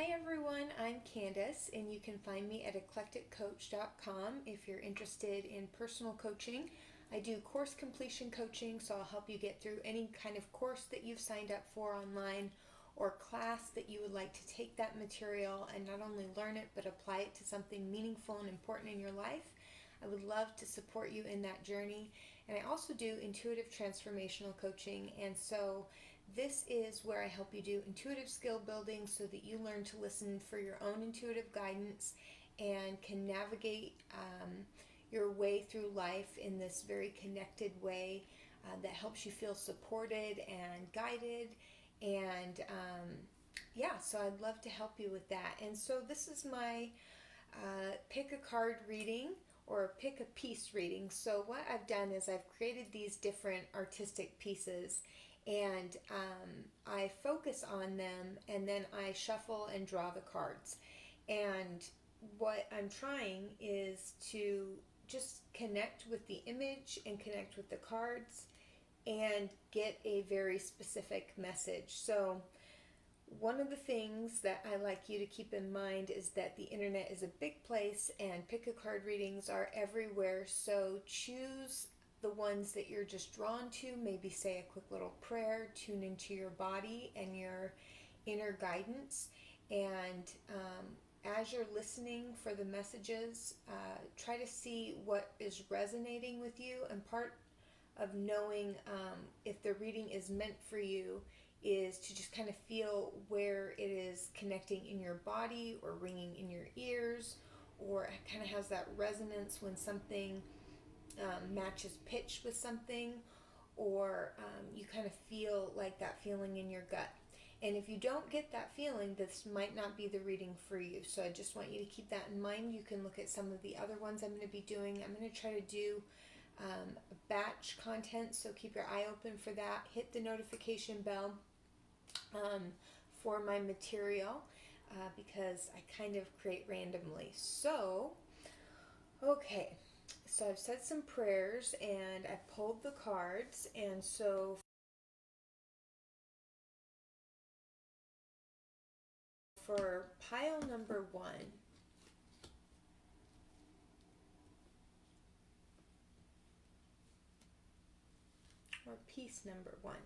Hi everyone, I'm Candice and you can find me at eclecticcoach.com if you're interested in personal coaching. I do course completion coaching, so I'll help you get through any kind of course that you've signed up for online or class that you would like to take that material and not only learn it but apply it to something meaningful and important in your life. I would love to support you in that journey. And I also do intuitive transformational coaching, and so this is where I help you do intuitive skill building so that you learn to listen for your own intuitive guidance and can navigate your way through life in this very connected way that helps you feel supported and guided. And yeah, so I'd love to help you with that. And so this is my pick a card reading or pick a piece reading. So what I've done is I've created these different artistic pieces, and I focus on them, and then I shuffle and draw the cards. And what I'm trying is to just connect with the image and connect with the cards and get a very specific message. So one of the things that I like you to keep in mind is that the internet is a big place and pick a card readings are everywhere. So choose the ones that you're just drawn to. Maybe say a quick little prayer, tune into your body and your inner guidance. And as you're listening for the messages, try to see what is resonating with you. And part of knowing if the reading is meant for you is to just kind of feel where it is connecting in your body or ringing in your ears, or it kind of has that resonance when something matches pitch with something, or you kind of feel like that feeling in your gut. And if you don't get that feeling, this might not be the reading for you. So I just want you to keep that in mind. You can look at some of the other ones I'm going to be doing. I'm going to try to do batch content, so keep your eye open for that. Hit the notification bell for my material because I kind of create randomly. So, okay, so I've said some prayers and I've pulled the cards, and so for pile number one, or piece number one,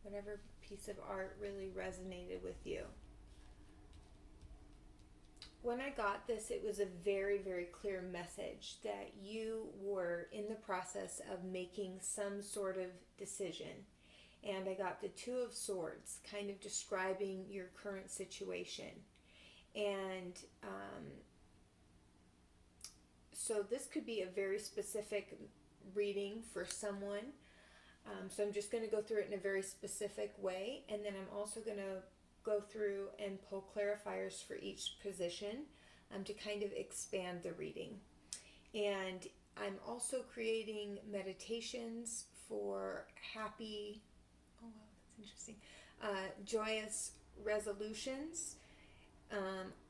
whatever piece of art really resonated with you. When I got this, it was a very, very clear message that you were in the process of making some sort of decision. And I got the Two of Swords, kind of describing your current situation. And so this could be a very specific reading for someone. So I'm just going to go through it in a very specific way, and then I'm also going to go through and pull clarifiers for each position to kind of expand the reading. And I'm also creating meditations for happy, oh wow, that's interesting, joyous resolutions.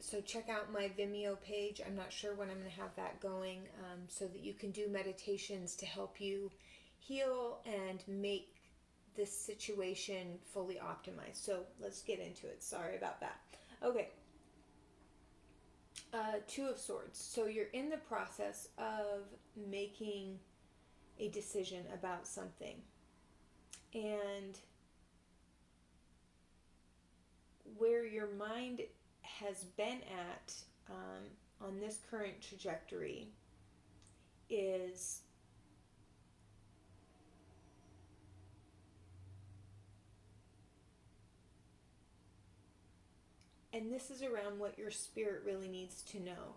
So check out my Vimeo page. I'm not sure when I'm going to have that going, so that you can do meditations to help you heal and make this situation fully optimized. So let's get into it. Sorry about that. Okay. Two of Swords. So you're in the process of making a decision about something. And where your mind has been at on this current trajectory is and this is around what your spirit really needs to know.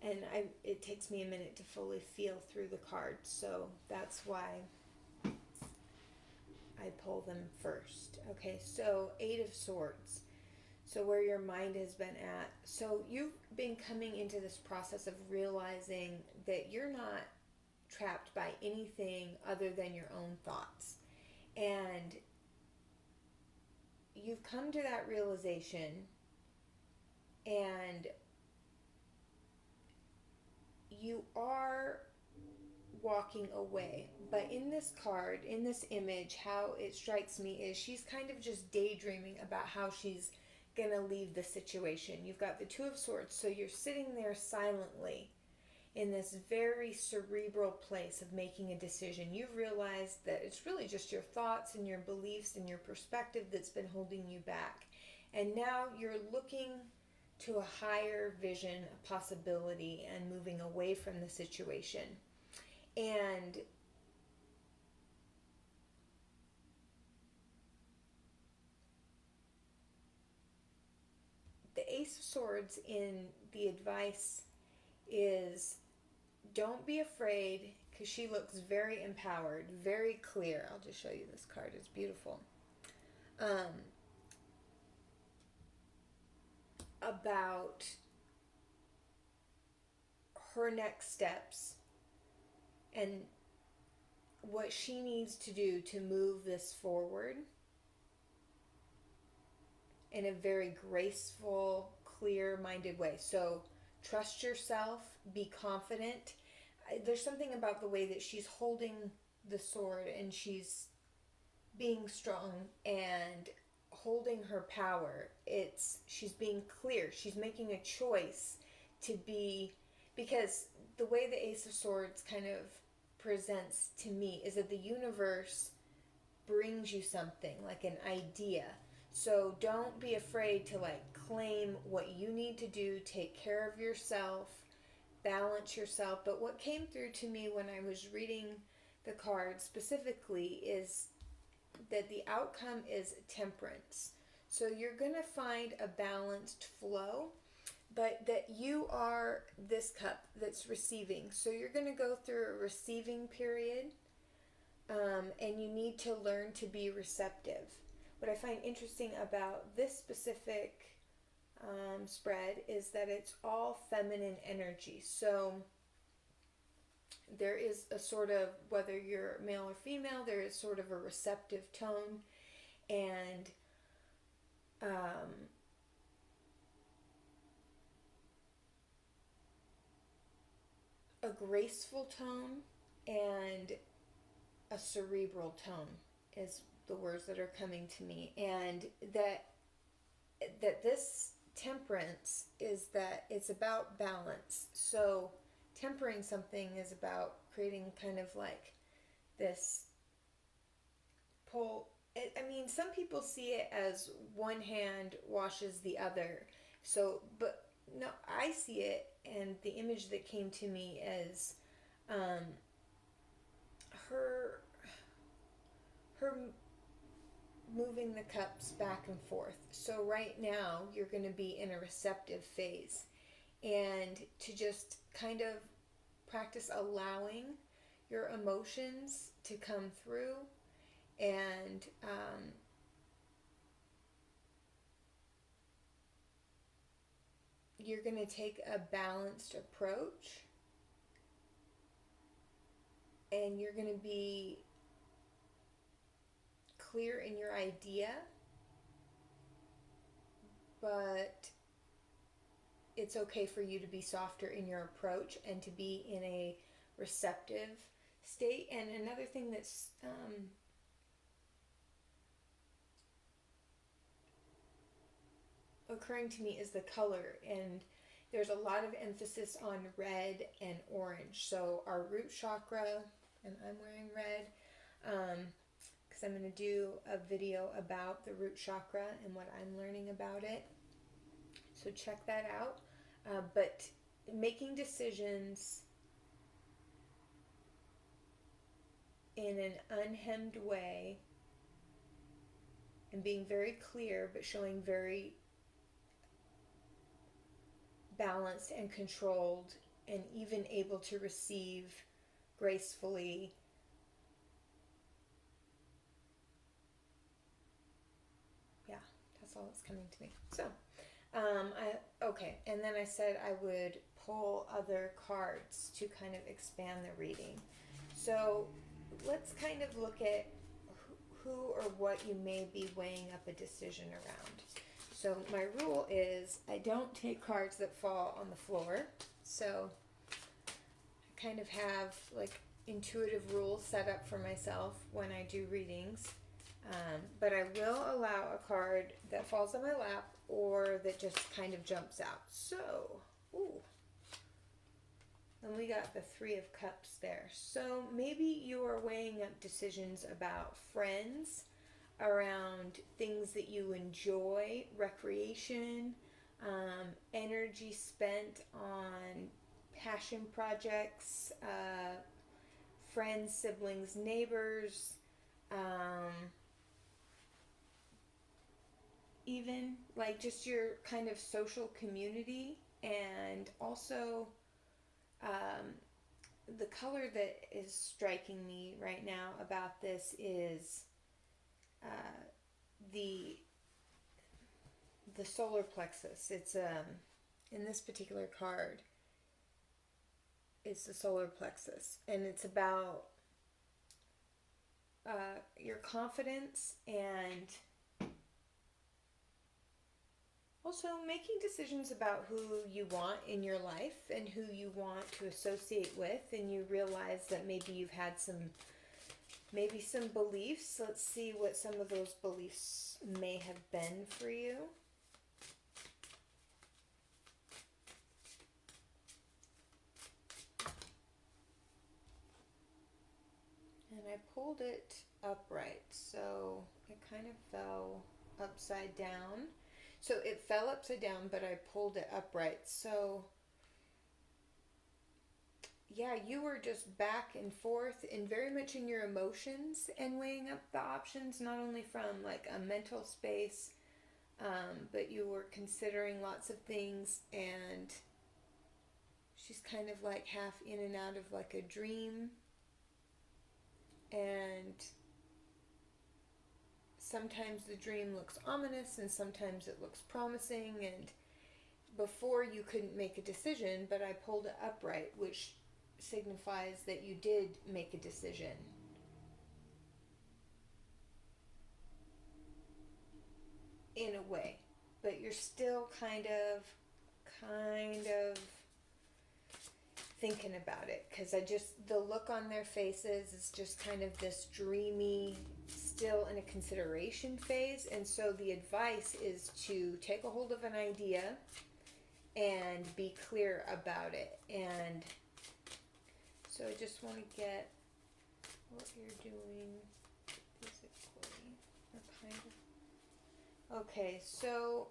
And it takes me a minute to fully feel through the cards, so that's why I pull them first. Okay, so Eight of Swords. So where your mind has been at. So you've been coming into this process of realizing that you're not trapped by anything other than your own thoughts. And you've come to that realization, and you are walking away. But in this card, in this image, how it strikes me is she's kind of just daydreaming about how she's gonna leave the situation. You've got the Two of Swords, so you're sitting there silently in this very cerebral place of making a decision. You've realized that it's really just your thoughts and your beliefs and your perspective that's been holding you back. And now you're looking to a higher vision, a possibility, and moving away from the situation. And the Ace of Swords in the advice is, don't be afraid, because she looks very empowered, very clear. I'll just show you this card. It's beautiful. About her next steps and what she needs to do to move this forward in a very graceful, clear-minded way. So trust yourself, be confident. There's something about the way that she's holding the sword and she's being strong and holding her power. She's being clear. She's making a choice to be, because the way the Ace of Swords kind of presents to me is that the universe brings you something, like an idea. So don't be afraid to claim what you need to do, take care of yourself, balance yourself. But what came through to me when I was reading the cards specifically is that the outcome is temperance. So you're going to find a balanced flow, but that you are this cup that's receiving. So you're going to go through a receiving period, and you need to learn to be receptive. What I find interesting about this specific spread is that it's all feminine energy. So there is a sort of, whether you're male or female, there is sort of a receptive tone and a graceful tone and a cerebral tone is the words that are coming to me. And that this temperance is that it's about balance. So tempering something is about creating kind of like this pull. I mean, some people see it as one hand washes the other. So, but no, I see it, and the image that came to me is her moving the cups back and forth. So right now you're going to be in a receptive phase, and to just kind of practice allowing your emotions to come through, and you're going to take a balanced approach, and you're going to be clear in your idea, but it's okay for you to be softer in your approach and to be in a receptive state. And another thing that's occurring to me is the color, and there's a lot of emphasis on red and orange. So our root chakra, and I'm wearing red because I'm going to do a video about the root chakra and what I'm learning about it, so check that out. But making decisions in an unhemmed way and being very clear, but showing very balanced and controlled, and even able to receive gracefully. Yeah, that's all that's coming to me. So okay, and then I said I would pull other cards to kind of expand the reading. So let's kind of look at who or what you may be weighing up a decision around. So my rule is I don't take cards that fall on the floor. So I kind of have like intuitive rules set up for myself when I do readings. But I will allow a card that falls on my lap or that just kind of jumps out. So, ooh. And we got the Three of Cups there. So maybe you are weighing up decisions about friends, around things that you enjoy, recreation, energy spent on passion projects, friends, siblings, neighbors, even like just your kind of social community. And also the color that is striking me right now about this is the solar plexus. It's in this particular card, it's the solar plexus, and it's about your confidence and also making decisions about who you want in your life and who you want to associate with. And you realize that maybe you've had some beliefs. Let's see what some of those beliefs may have been for you. And I pulled it upright, so it kind of fell upside down. So it fell upside down, but I pulled it upright. So yeah, you were just back and forth and very much in your emotions and weighing up the options, not only from like a mental space, but you were considering lots of things. And she's kind of like half in and out of like a dream. And sometimes the dream looks ominous and sometimes it looks promising. And before you couldn't make a decision, but I pulled it upright, which signifies that you did make a decision. In a way. But you're still kind of thinking about it, because the look on their faces is just kind of this dreamy, still in a consideration phase. And so the advice is to take a hold of an idea and be clear about it. And so I just want to get what you're doing physically, or kind of. Okay, so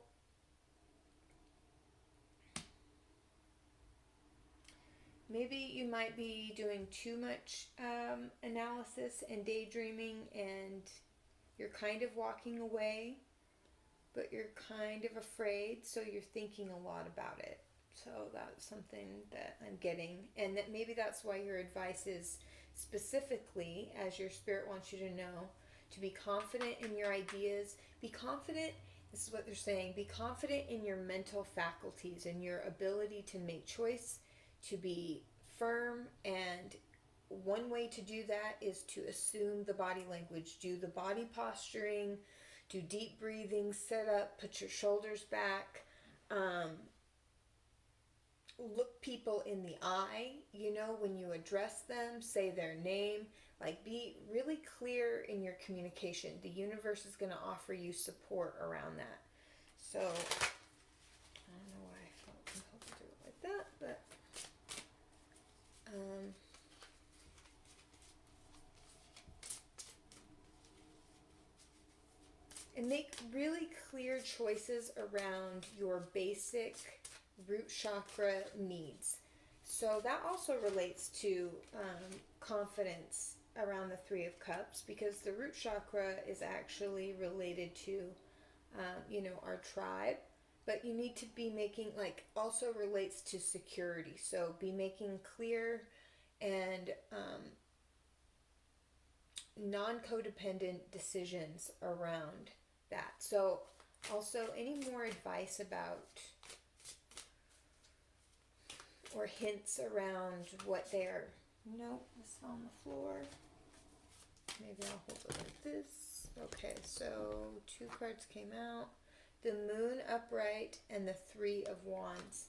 maybe you might be doing too much analysis and daydreaming, and you're kind of walking away, but you're kind of afraid, so you're thinking a lot about it. So that's something that I'm getting, and that maybe that's why your advice is specifically, as your spirit wants you to know, to be confident in your ideas. Be confident, this is what they're saying, be confident in your mental faculties and your ability to make choice, to be firm. And one way to do that is to assume the body language, do the body posturing, do deep breathing, sit up, put your shoulders back, look people in the eye, when you address them, say their name, like be really clear in your communication. The universe is going to offer you support around that. So I don't know why I felt compelled to do it like that, but and make really clear choices around your basic root chakra needs. So that also relates to confidence around the Three of Cups, because the root chakra is actually related to, our tribe. But you need to be making, also relates to security. So be making clear and non-codependent decisions around that. So also, any more advice about or hints around what they're... Nope, it's on the floor. Maybe I'll hold it like this. Okay, so 2 cards came out. The Moon upright and the Three of Wands.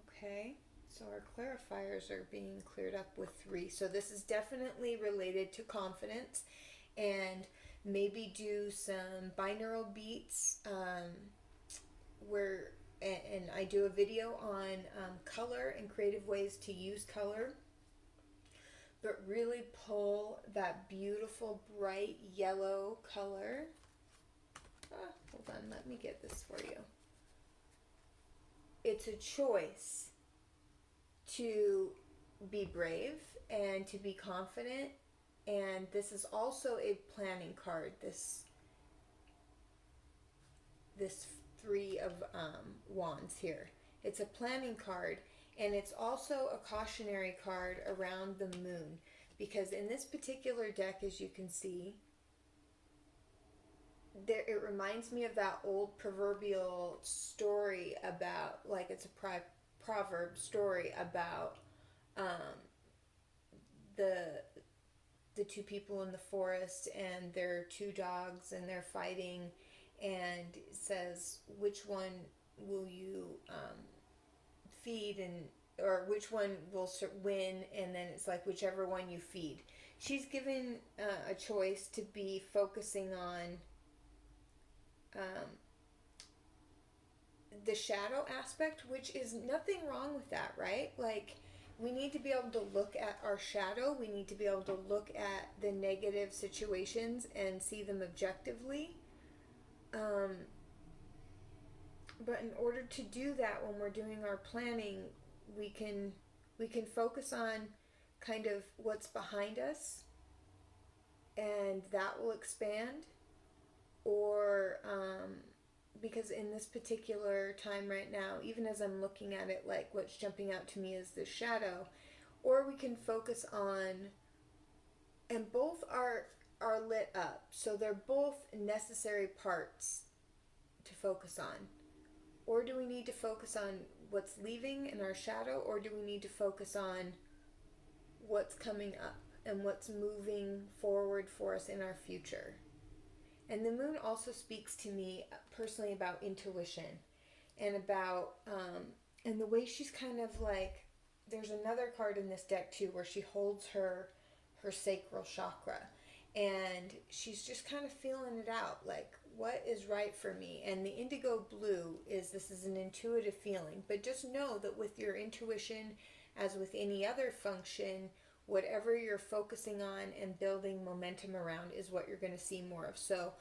Okay, so our clarifiers are being cleared up with 3. So this is definitely related to confidence and maybe do some binaural beats, where and I do a video on color and creative ways to use color, but really pull that beautiful bright yellow color. Hold on, let me get this for you. It's a choice to be brave and to be confident, and this is also a planning card. This Three of Wands here. It's a planning card, and it's also a cautionary card around the moon, because in this particular deck, as you can see, it reminds me of that old proverbial story about, like, it's a proverb story about the two people in the forest and their two dogs, and they're fighting, and it says, which one will you feed, and or which one will win, and then it's like, whichever one you feed. She's given a choice to be focusing on the shadow aspect, which is nothing wrong with that, right? Like, we need to be able to look at our shadow. We need to be able to look at the negative situations and see them objectively. But in order to do that, when we're doing our planning, we can focus on kind of what's behind us, and that will expand. Or because in this particular time right now, even as I'm looking at it, like, what's jumping out to me is the shadow. Or we can focus on, and both are lit up, so they're both necessary parts to focus on. Or do we need to focus on what's leaving in our shadow, or do we need to focus on what's coming up and what's moving forward for us in our future? And the moon also speaks to me personally about intuition, and about and the way she's kind of like, there's another card in this deck too where she holds her sacral chakra, and she's just kind of feeling it out, like, what is right for me? And the indigo blue is, this is an intuitive feeling, but just know that with your intuition, as with any other function, whatever you're focusing on and building momentum around is what you're going to see more of. So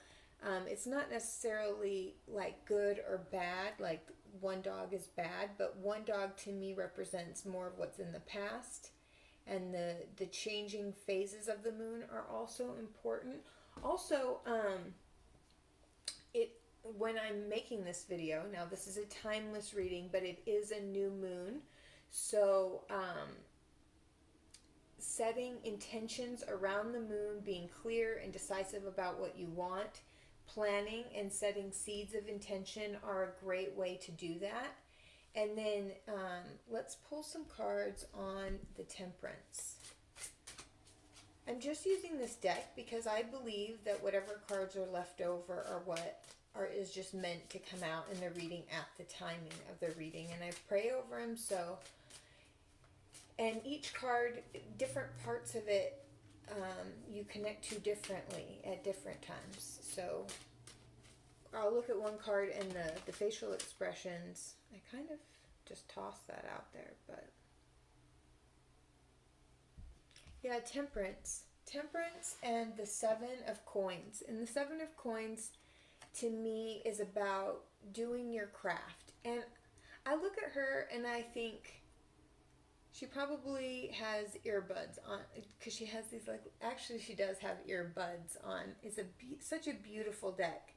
it's not necessarily like good or bad, like one dog is bad, but one dog to me represents more of what's in the past, and the changing phases of the moon are also important. Also, when I'm making this video, now this is a timeless reading, but it is a new moon, so setting intentions around the moon, being clear and decisive about what you want, planning and setting seeds of intention are a great way to do that. And then let's pull some cards on the Temperance. I'm just using this deck because I believe that whatever cards are left over are what is just meant to come out in the reading at the timing of the reading. And I pray over them, so... And each card, different parts of it, you connect to differently at different times. So I'll look at one card, and the facial expressions, I kind of just tossed that out there, but yeah, Temperance and the Seven of Coins. And the Seven of Coins to me is about doing your craft. And I look at her and I think she probably has earbuds on, because she has these, like, actually she does have earbuds on. It's such a beautiful deck.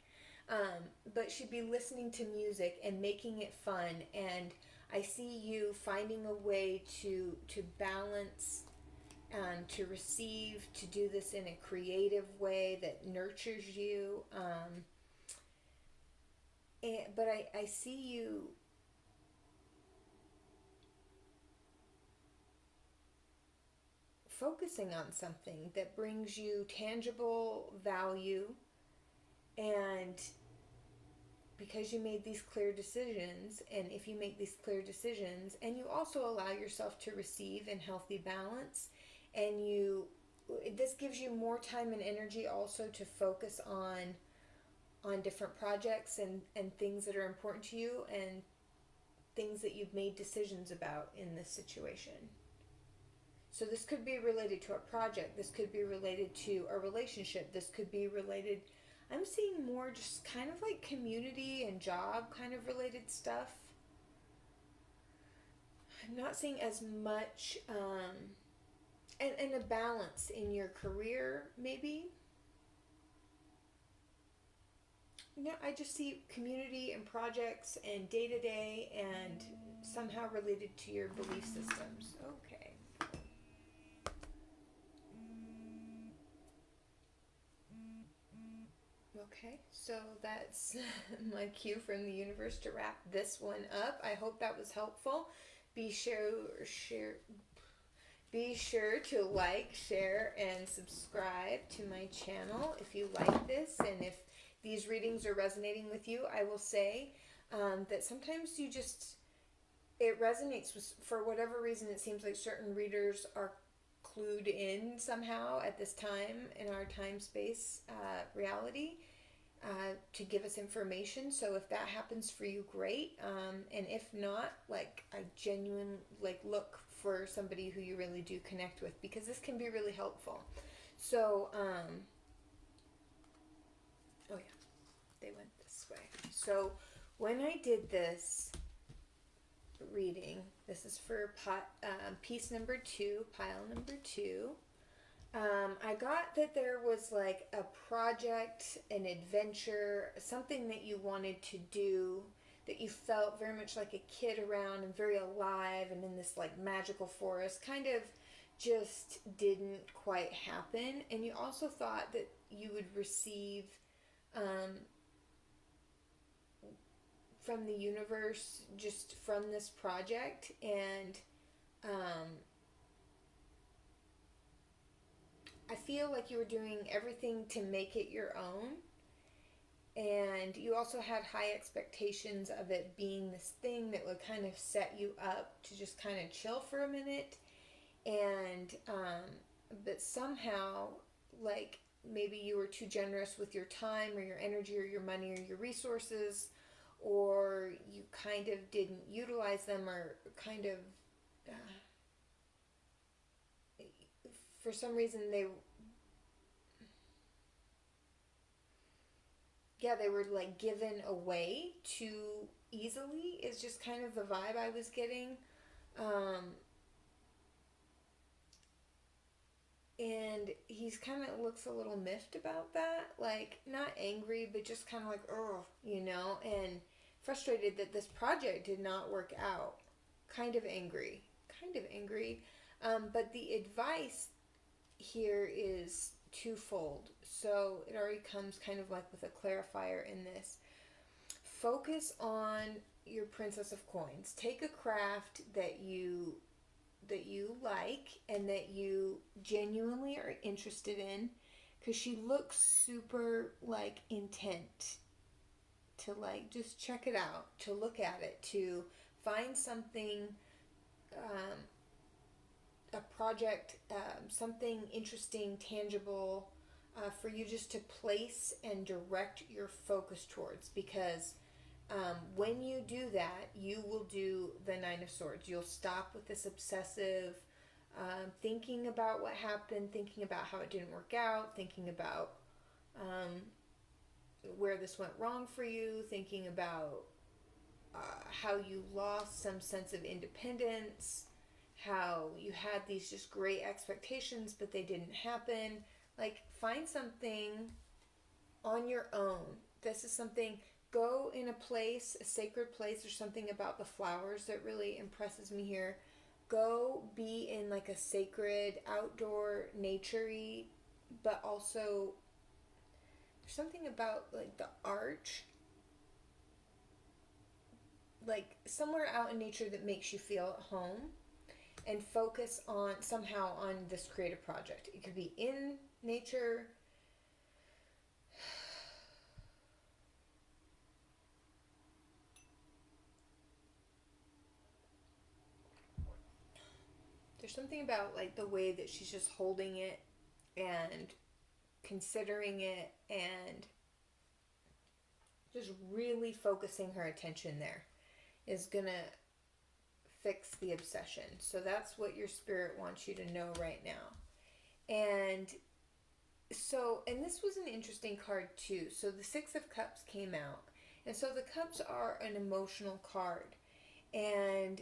But she'd be listening to music and making it fun, and I see you finding a way to balance, to receive, to do this in a creative way that nurtures you. But I see you focusing on something that brings you tangible value, and because you made these clear decisions, and if you make these clear decisions and you also allow yourself to receive in healthy balance, and you this gives you more time and energy also to focus on different projects and things that are important to you and things that you've made decisions about in this situation. So this could be related to a project. This could be related to a relationship. This could be related, I'm seeing more just kind of like community and job kind of related stuff. I'm not seeing as much, and a balance in your career, maybe. No, I just see community and projects and day to day and somehow related to your belief systems. Okay. Okay, so that's my cue from the universe to wrap this one up. I hope that was helpful. Be sure to like, share, and subscribe to my channel if you like this, and if these readings are resonating with you. I will say that sometimes it resonates with, for whatever reason, it seems like certain readers are clued in somehow at this time in our time-space reality to give us information. So if that happens for you, great. And if not, like, I genuinely look for somebody who you really do connect with, because this can be really helpful. So, oh yeah, they went this way. So when I did this reading, this is for piece number 2, pile number 2. I got that there was like a project, an adventure, something that you wanted to do, that you felt very much like a kid around and very alive and in this like magical forest, kind of just didn't quite happen. And you also thought that you would receive from the universe just from this project, and I feel like you were doing everything to make it your own, and you also had high expectations of it being this thing that would kind of set you up to just kind of chill for a minute, and but somehow, like, maybe you were too generous with your time or your energy or your money or your resources, or you kind of didn't utilize them, or kind of for some reason they were like given away too easily, is just kind of the vibe I was getting. And he's kind of looks a little miffed about that, like not angry, but just kind of like, oh, and frustrated that this project did not work out. Kind of angry. But the advice here is twofold. So it already comes kind of like with a clarifier in this. Focus on your Princess of Coins. Take a craft that you like and that you genuinely are interested in, because she looks super like intent to like just check it out, to look at it, to find something, a project, something interesting, tangible, for you just to place and direct your focus towards, because when you do that, you will do the Nine of Swords. You'll stop with this obsessive thinking about what happened, thinking about how it didn't work out, thinking about where this went wrong for you, thinking about how you lost some sense of independence, how you had these just great expectations but they didn't happen. Like, find something on your own. This is something, go in a place, a sacred place. There's something about the flowers that really impresses me here. Go be in like a sacred, outdoor, nature-y, but also there's something about like the arch, like somewhere out in nature that makes you feel at home, and focus on somehow on this creative project. It could be in nature, there's something about like the way that she's just holding it and considering it and just really focusing her attention there is going to fix the obsession. So that's what your spirit wants you to know right now. And so, and this was an interesting card too. So the Six of Cups came out. And so the cups are an emotional card. And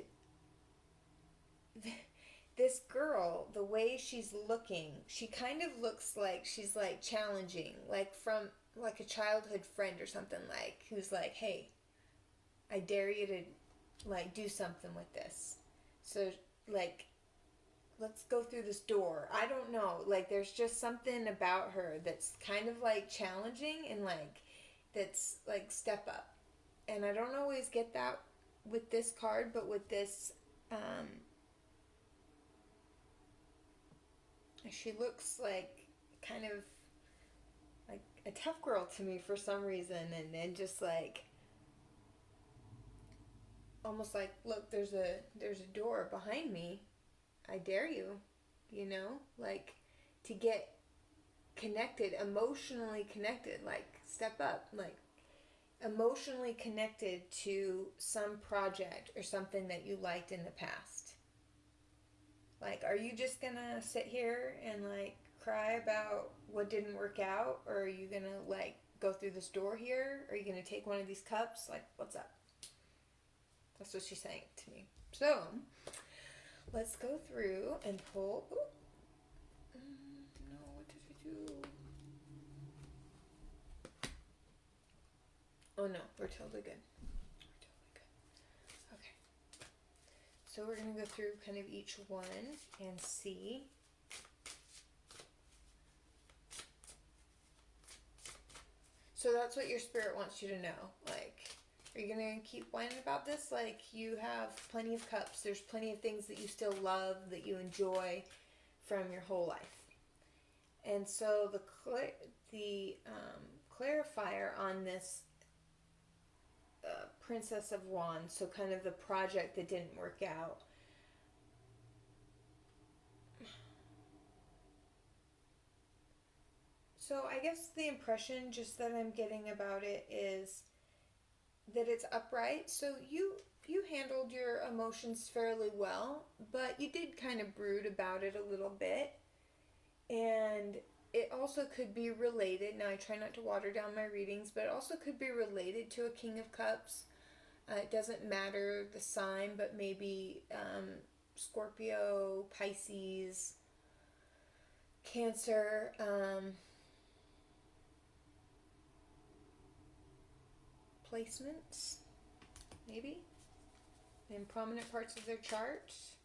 this girl, the way she's looking, she kind of looks like she's like challenging, like from like a childhood friend or something, like who's like, hey, I dare you to like do something with this. So like, let's go through this door. I don't know. Like there's just something about her that's kind of like challenging and like that's like step up. And I don't always get that with this card, but with this she looks like kind of like a tough girl to me for some reason, and then just like almost like, look, there's a door behind me. I dare you, you know, like to get connected, emotionally connected, like step up, like emotionally connected to some project or something that you liked in the past. Like, are you just gonna sit here and like cry about what didn't work out, or are you gonna like go through this door here? Are you gonna take one of these cups? Like, what's up? That's what she's saying to me. So let's go through and pull. No, what did I do? Oh no, we're totally good. Okay. So we're going to go through kind of each one and see. So that's what your spirit wants you to know. Like, are you going to keep whining about this? Like, you have plenty of cups. There's plenty of things that you still love, that you enjoy from your whole life. And so the clarifier on this Princess of Wands, so kind of the project that didn't work out. So I guess the impression just that I'm getting about it is that it's upright. So you handled your emotions fairly well, but you did kind of brood about it a little bit. And it also could be related. Now I try not to water down my readings, but it also could be related to a King of Cups. It doesn't matter the sign, but maybe Scorpio, Pisces, Cancer, placements, maybe, in prominent parts of their charts.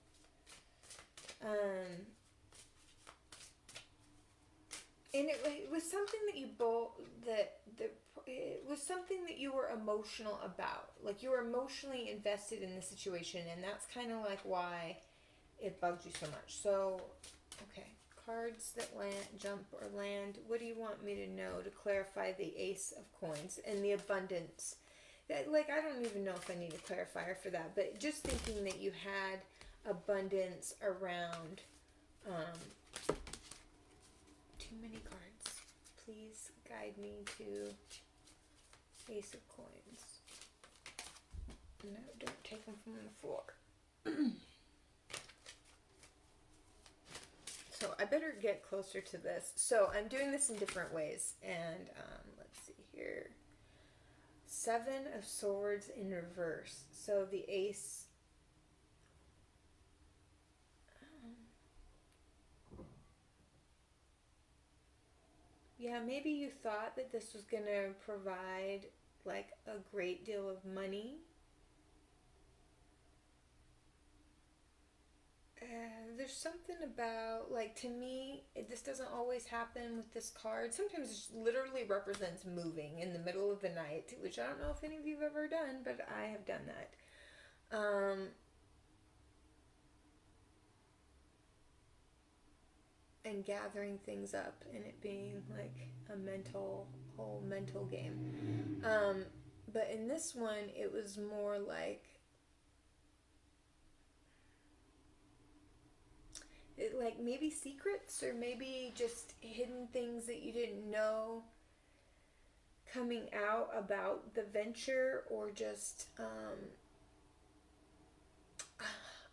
And it was something that you both, it was something that you were emotional about. Like you were emotionally invested in the situation, and that's kind of like why it bugged you so much. So, okay, cards that land, jump or land. What do you want me to know to clarify the Ace of Coins and the abundance? That, like, I don't even know if I need a clarifier for that, but just thinking that you had abundance around. Too many cards. Please guide me to Ace of Coins. No, don't take them from the floor. So I better get closer to this. So I'm doing this in different ways. And let's see here. 7 of Swords in reverse. So the Ace. Yeah, maybe you thought that this was going to provide like a great deal of money. There's something about, like, to me, this doesn't always happen with this card. Sometimes it literally represents moving in the middle of the night, which I don't know if any of you have ever done, but I have done that. And gathering things up and it being like a whole mental game. But in this one, it was more like like maybe secrets or maybe just hidden things that you didn't know coming out about the venture, or just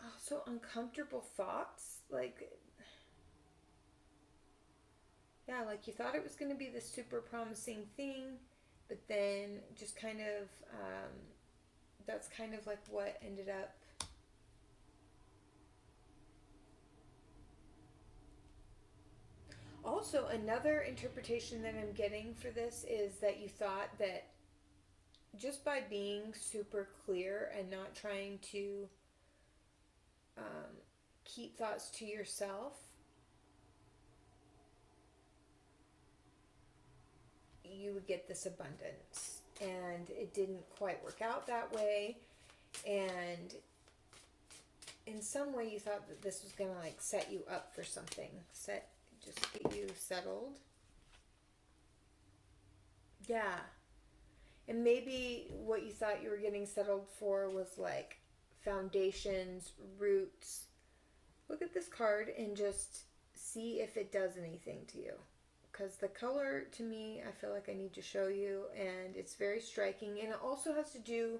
also uncomfortable thoughts. Like, yeah, like you thought it was going to be this super promising thing, but then just kind of, that's kind of like what ended up. Also, another interpretation that I'm getting for this is that you thought that just by being super clear and not trying to um, keep thoughts to yourself, you would get this abundance. And it didn't quite work out that way. And in some way you thought that this was going to like set you up for something. Just get you settled. Yeah. And maybe what you thought you were getting settled for was like foundations, roots. Look at this card and just see if it does anything to you. Because the color, to me, I feel like I need to show you, and it's very striking. And it also has to do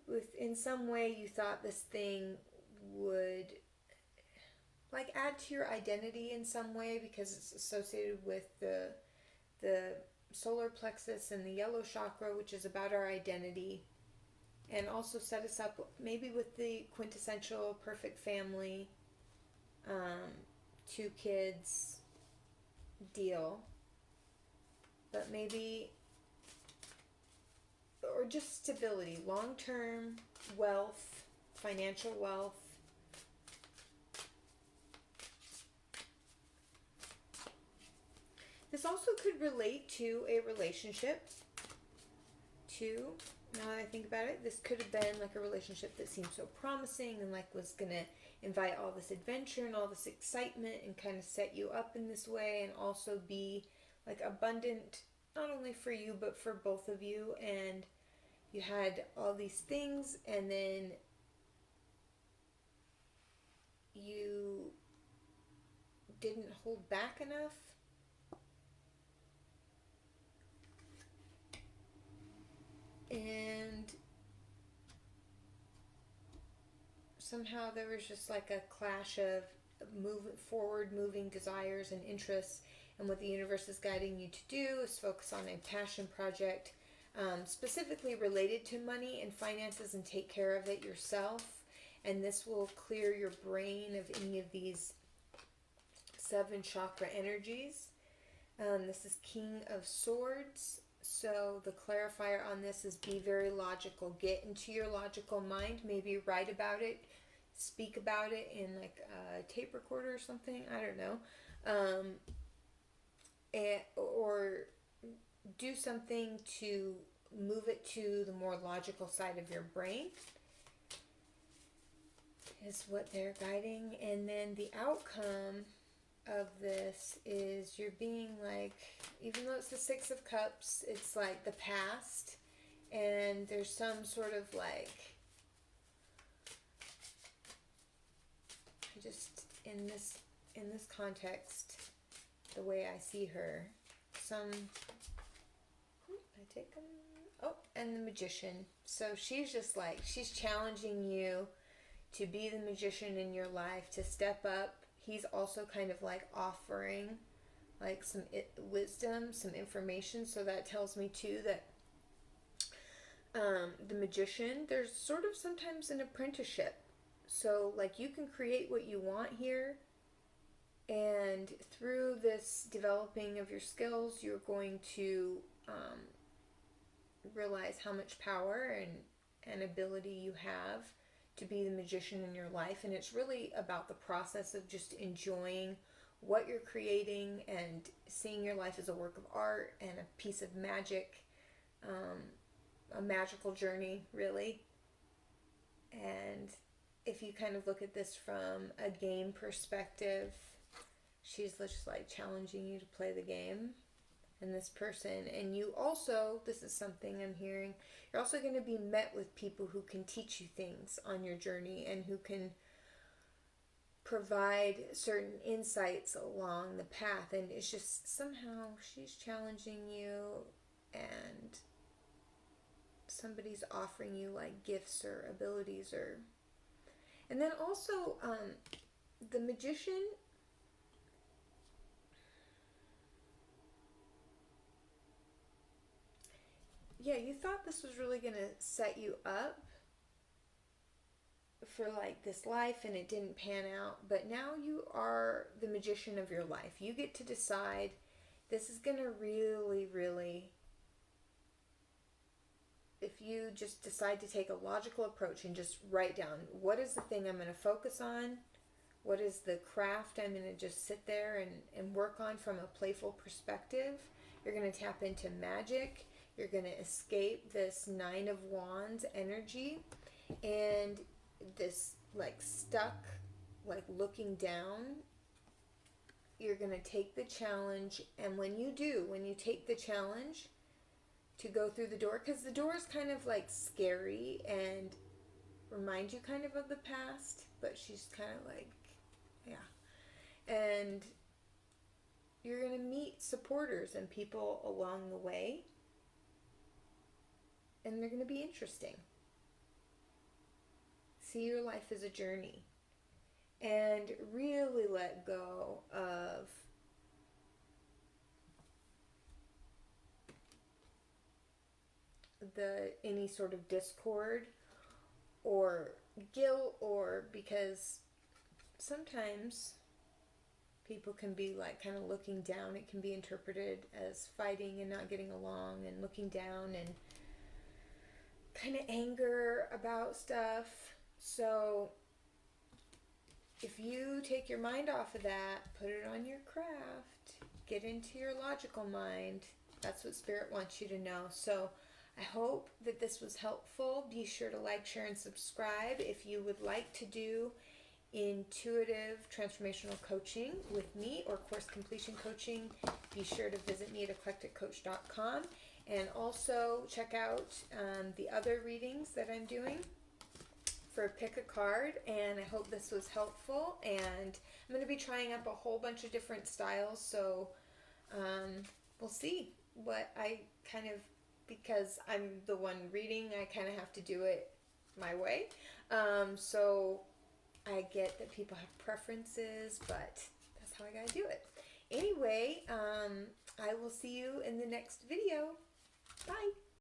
with, in some way, you thought this thing would like add to your identity in some way, because it's associated with the solar plexus and the yellow chakra, which is about our identity, and also set us up maybe with the quintessential perfect family, 2 kids deal, but maybe, or just stability, long-term wealth, financial wealth. This also could relate to a relationship too. Now that I think about it, this could have been like a relationship that seemed so promising and like was gonna invite all this adventure and all this excitement and kind of set you up in this way, and also be like abundant, not only for you but for both of you. And you had all these things, and then you didn't hold back enough. And somehow there was just like a clash of moving desires and interests. And what the universe is guiding you to do is focus on a passion project, specifically related to money and finances, and take care of it yourself. And this will clear your brain of any of these 7 chakra energies. This is King of Swords. So the clarifier on this is be very logical. Get into your logical mind. Maybe write about it. Speak about it in like a tape recorder or something. I don't know. Or do something to move it to the more logical side of your brain is what they're guiding. And then the outcome of this is you're being like, even though it's the 6 of Cups, it's like the past, and there's some sort of like, just in this context, the way I see her, and the Magician. So she's just like, she's challenging you to be the magician in your life, to step up. He's also kind of like offering like some wisdom, some information. So that tells me too that the magician, there's sort of sometimes an apprenticeship. So like you can create what you want here, and through this developing of your skills, you're going to realize how much power and ability you have to be the magician in your life. And it's really about the process of just enjoying what you're creating and seeing your life as a work of art and a piece of magic, a magical journey, really. And if you kind of look at this from a game perspective, she's just like challenging you to play the game. And this person, and you also, this is something I'm hearing, you're also going to be met with people who can teach you things on your journey, and who can provide certain insights along the path, and it's just somehow she's challenging you, and somebody's offering you like gifts or abilities, or and then also the Magician. Yeah, you thought this was really going to set you up for like this life, and it didn't pan out, but now you are the magician of your life. You get to decide. This is going to really, if you just decide to take a logical approach and just write down, what is the thing I'm going to focus on, what is the craft I'm going to just sit there and work on from a playful perspective. You're going to tap into magic. You're going to escape this Nine of Wands energy and this like stuck, like looking down. You're going to take the challenge, and when you take the challenge to go through the door, because the door is kind of like scary and remind you kind of the past, but she's kind of like, yeah. And you're going to meet supporters and people along the way, and they're going to be interesting. See your life as a journey, and really let go of any sort of discord or guilt, or because sometimes people can be like kind of looking down. It can be interpreted as fighting and not getting along, and looking down and kind of anger about stuff. So if you take your mind off of that, put it on your craft, get into your logical mind. That's what Spirit wants you to know. So I hope that this was helpful. Be sure to like, share, and subscribe. If you would like to do intuitive transformational coaching with me or course completion coaching, be sure to visit me at eclecticcoach.com, and also check out the other readings that I'm doing for Pick a Card. And I hope this was helpful, and I'm going to be trying up a whole bunch of different styles, so we'll see what I kind of, because I'm the one reading, I kind of have to do it my way. So I get that people have preferences, but that's how I gotta do it. Anyway, I will see you in the next video. Bye.